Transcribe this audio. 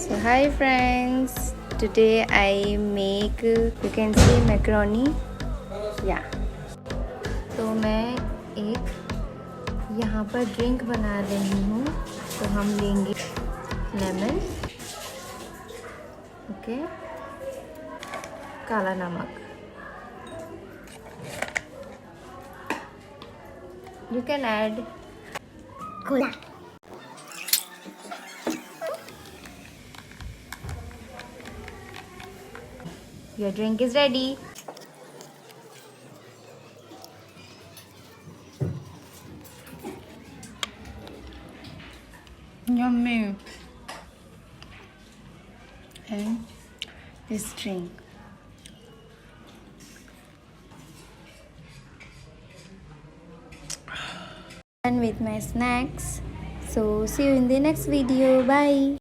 So hi friends, today I make you can see macaroni. Yeah. तो मैं एक यहाँ पर ड्रिंक बना रही हूँ. तो हम लेंगे लेमन, ओके, काला नमक. You can add cola. Your drink is ready. Yummy. And this drink. Done with my snacks. So see you in the next video. Bye.